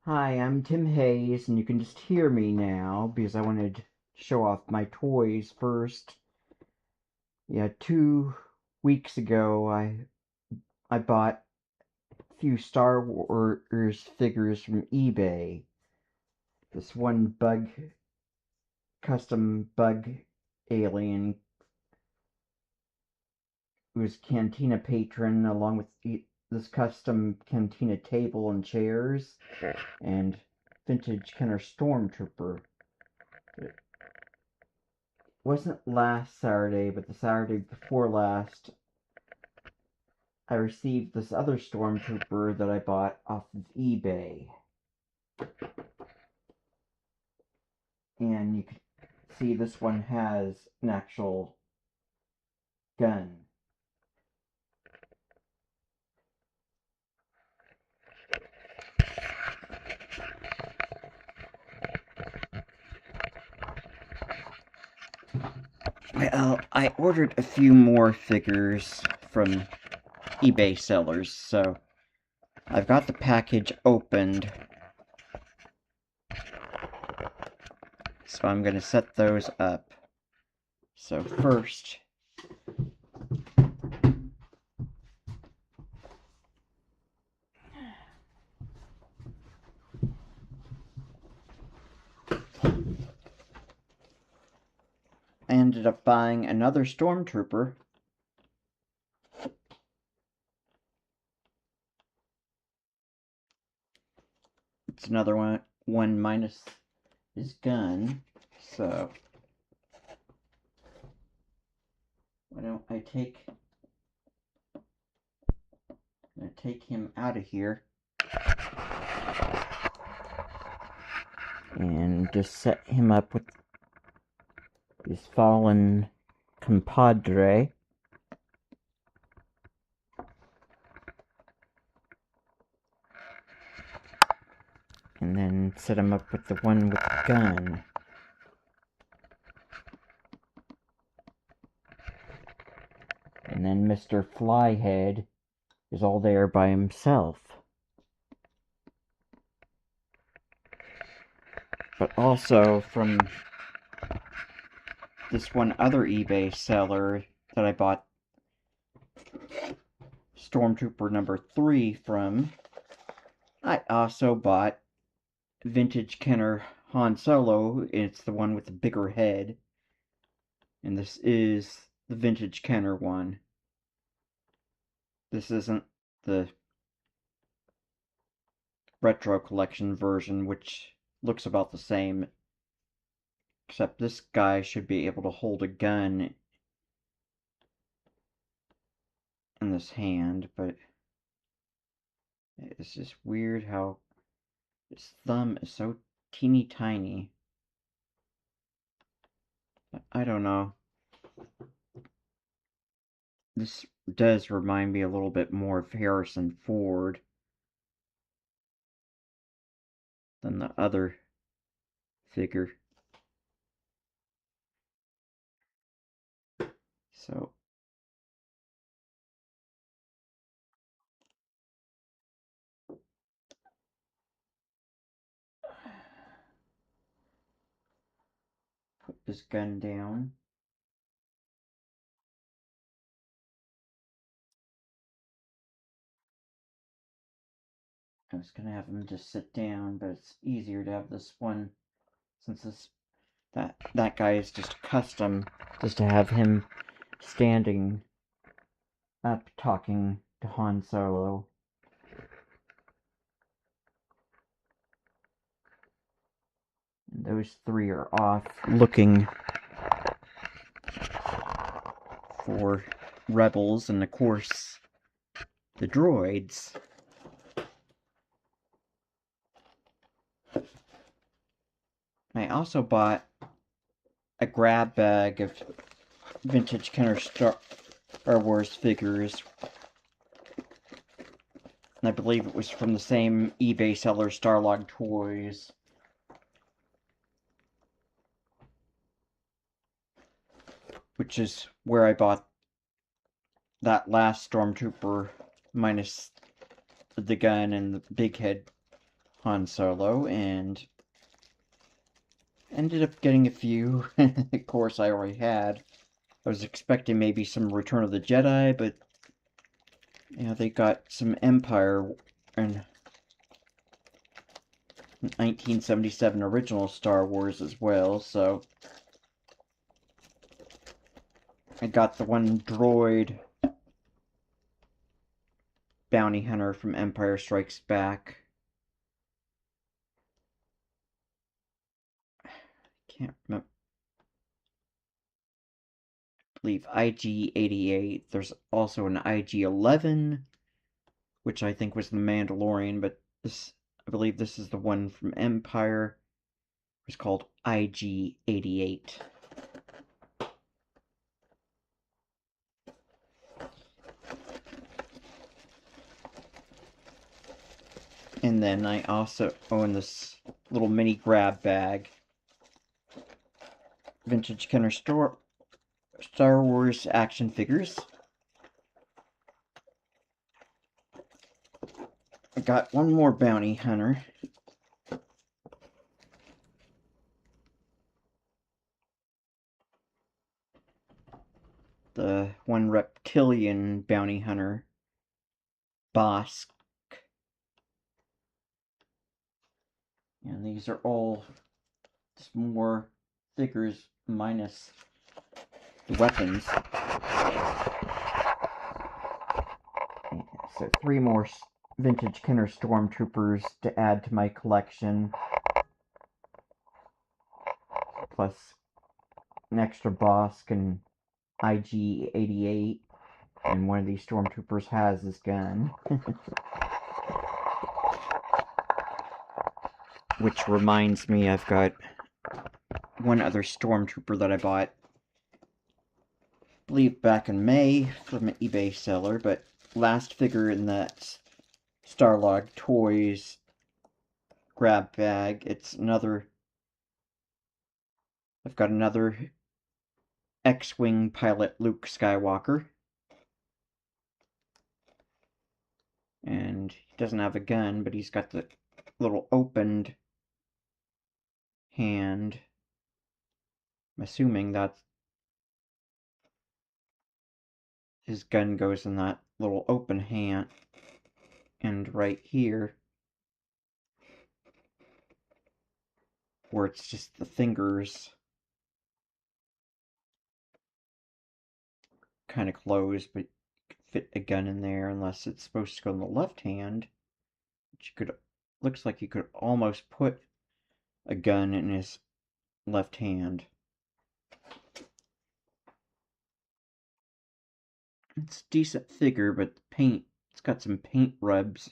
Hi, I'm Tim Hayes, and you can just hear me now because I wanted to show off my toys first. Yeah, 2 weeks ago I bought a few Star Wars figures from eBay. This one custom bug alien who's Cantina patron, along with this custom Cantina table and chairs, and vintage Kenner Stormtrooper. Wasn't last Saturday, but the Saturday before last, I received this other Stormtrooper that I bought off of eBay. And you can see this one has an actual gun. Well, I ordered a few more figures from eBay sellers, so I've got the package opened. So I'm going to set those up. So first, I ended up buying another Stormtrooper. It's another one minus his gun. So why don't I take him out of here and just set him up with his fallen compadre. And then set him up with the one with the gun. And then Mr. Flyhead is all there by himself. But also from this one other eBay seller that I bought Stormtrooper number 3 from, I also bought vintage Kenner Han Solo. It's the one with the bigger head. And this is the vintage Kenner one. This isn't the retro collection version, which looks about the same, except this guy should be able to hold a gun in this hand, but it's just weird how his thumb is so teeny tiny. I don't know. This does remind me a little bit more of Harrison Ford than the other figure. So put this gun down. I was gonna have him just sit down, but it's easier to have this one, since that guy is just custom, just to have him standing up talking to Han Solo. And those three are off looking for rebels, and of course the droids. I also bought a grab bag of vintage Kenner Star Wars figures. And I believe it was from the same eBay seller, Starlog Toys. Which is where I bought that last Stormtrooper minus the gun and the big head Han Solo, and ended up getting a few. Of course, I already had. I was expecting maybe some Return of the Jedi, but they got some Empire and 1977 original Star Wars as well, so I got the one droid bounty hunter from Empire Strikes Back. Can't remember. I believe IG-88. There's also an IG-11, which I think was the Mandalorian, but I believe this is the one from Empire. It's called IG-88. And then I also own this little mini grab bag. Vintage Kenner Star Wars action figures. I got one more bounty hunter. The one reptilian bounty hunter, Bosk. And these are all just more figures minus the weapons. So 3 more vintage Kenner Stormtroopers to add to my collection. Plus an extra Bosk and IG-88. And one of these Stormtroopers has this gun. Which reminds me, I've got one other Stormtrooper that I bought, I believe back in May, from an eBay seller, but last figure in that Starlog Toys grab bag. It's another, I've got another X-Wing pilot Luke Skywalker. And he doesn't have a gun, but he's got the little opened hand. I'm assuming that his gun goes in that little open hand. And right here, where it's just the fingers kind of closed, but you could fit a gun in there unless it's supposed to go in the left hand, which looks like you could almost put a gun in his left hand. It's a decent figure, but the paint, it's got some paint rubs.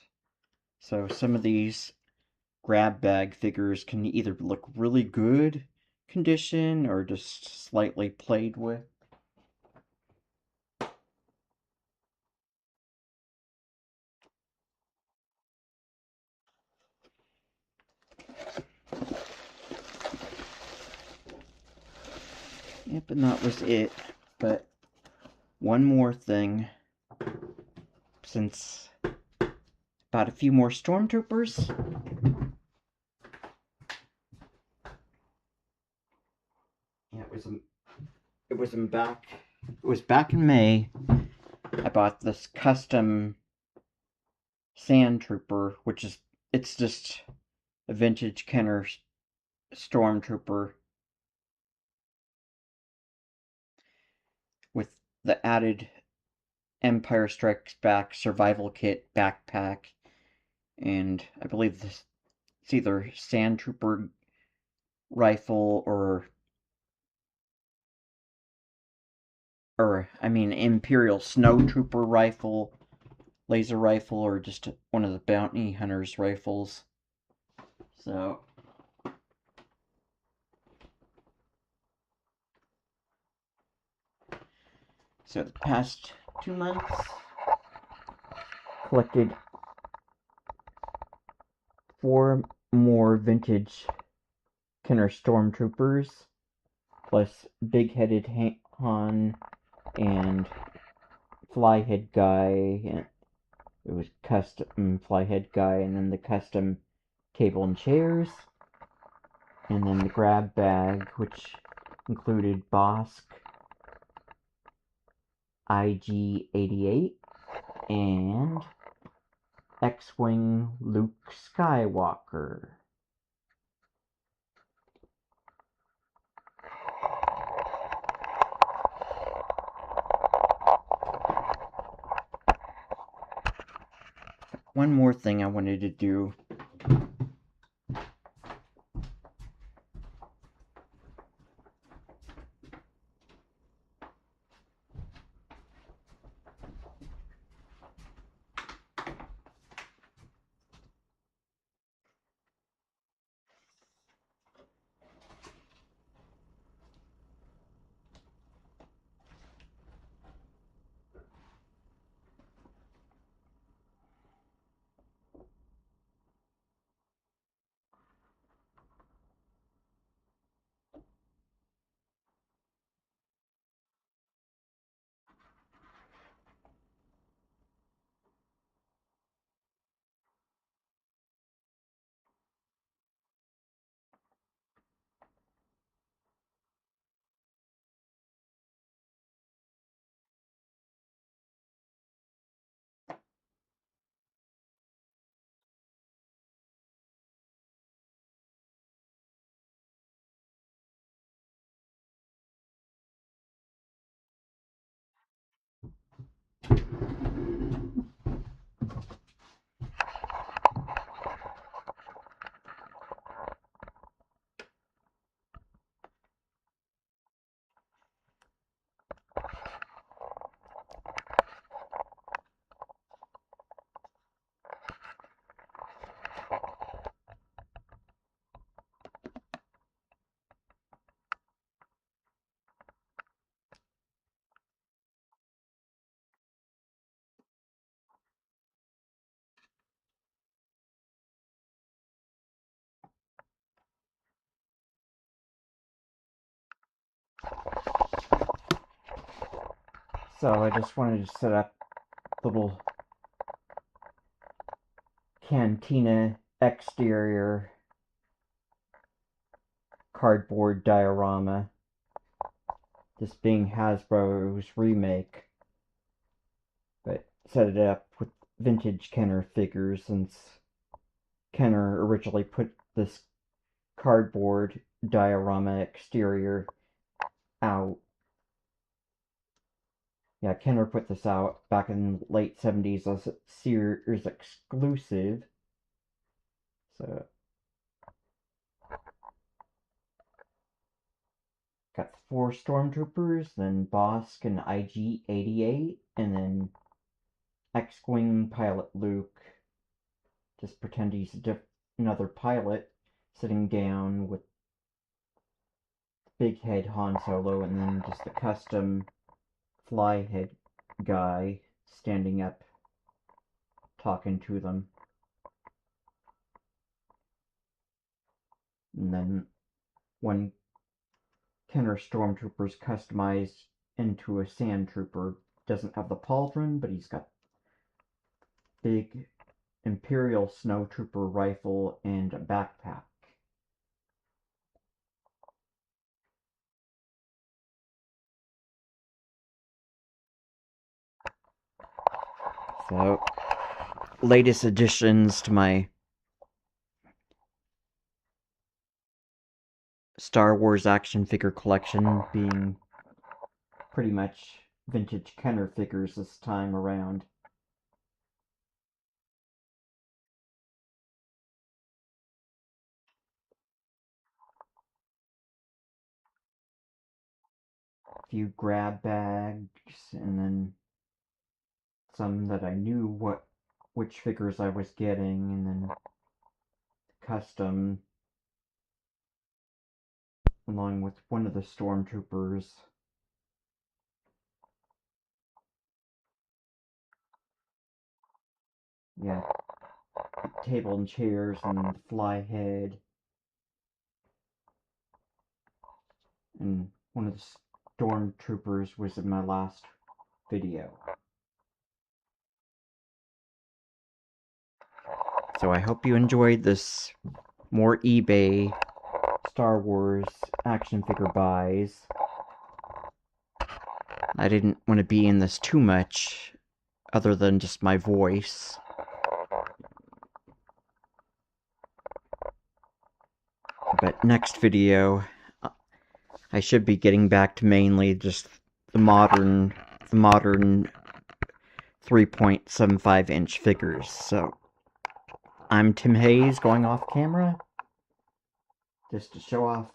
So some of these grab bag figures can either look really good condition or just slightly played with. Yep, and that was it. But one more thing, since bought a few more Stormtroopers. Yeah, it was back in May. I bought this custom Sand Trooper, it's just a vintage Kenner Stormtrooper with the added Empire Strikes Back survival kit backpack, and I believe it's either Sand Trooper rifle or I mean Imperial Snow Trooper rifle, laser rifle, or just one of the bounty hunter's rifles. So the past 2 months, collected 4 more vintage Kenner Stormtroopers, plus big-headed Han and Flyhead Guy. It was custom Flyhead Guy, and then the custom table and chairs, and then the grab bag, which included Bosk IG-88 and X-Wing Luke Skywalker. One more thing I wanted to do. So I just wanted to set up a little cantina exterior cardboard diorama. This being Hasbro's remake, but set it up with vintage Kenner figures since Kenner originally put this cardboard diorama exterior out. Yeah, Kenner put this out back in the late 70s as a Sears exclusive. So, got the 4 stormtroopers, then Bosk and IG-88, and then X-Wing pilot Luke. Just pretend he's another pilot sitting down with big head Han Solo, and then just a custom fly head guy standing up talking to them. And then one Kenner stormtrooper's customized into a sand trooper. Doesn't have the pauldron, but he's got big Imperial snowtrooper rifle and a backpack. So, latest additions to my Star Wars action figure collection being pretty much vintage Kenner figures this time around. A few grab bags, and then some that I knew which figures I was getting, and then custom along with one of the stormtroopers. Yeah, table and chairs and fly head, and one of the stormtroopers was in my last video. So I hope you enjoyed this more eBay Star Wars action figure buys. I didn't want to be in this too much, other than just my voice. But next video, I should be getting back to mainly just the modern 3.75-inch figures. So I'm Tim Hayes, going off camera just to show off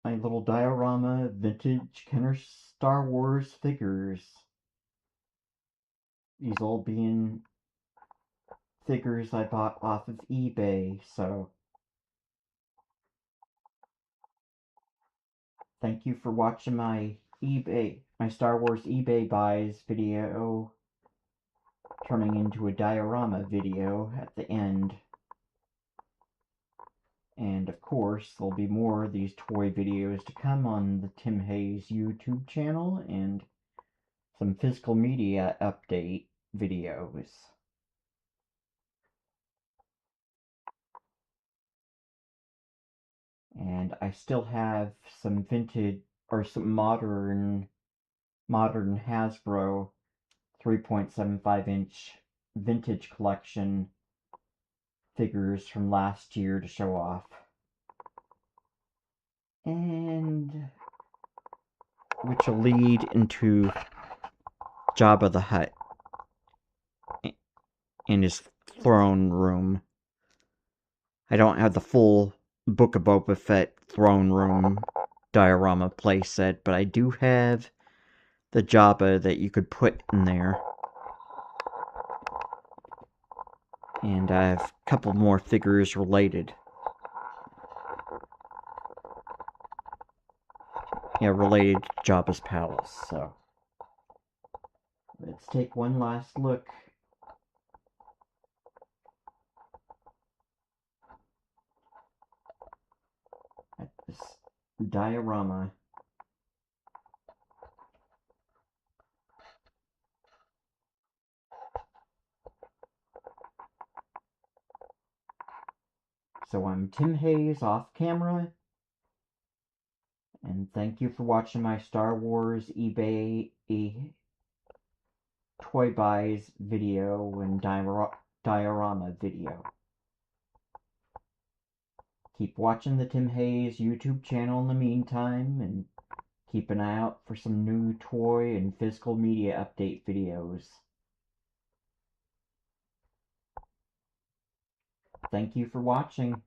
my little diorama vintage Kenner Star Wars figures. These all being figures I bought off of eBay, so thank you for watching my Star Wars eBay buys video turning into a diorama video at the end. And of course, there'll be more of these toy videos to come on the Tim Hayes YouTube channel and some physical media update videos. And I still have some vintage or some modern Hasbro 3.75-inch vintage collection figures from last year to show off. And which will lead into Jabba the Hutt in his throne room. I don't have the full Book of Boba Fett throne room diorama playset, but I do have the Jabba that you could put in there. And I have a couple more figures related. Yeah, related to Jabba's palace, so. Let's take one last look at this diorama. So I'm Tim Hayes off camera, and thank you for watching my Star Wars eBay toy buys video and diorama video. Keep watching the Tim Hayes YouTube channel in the meantime, and keep an eye out for some new toy and physical media update videos. Thank you for watching.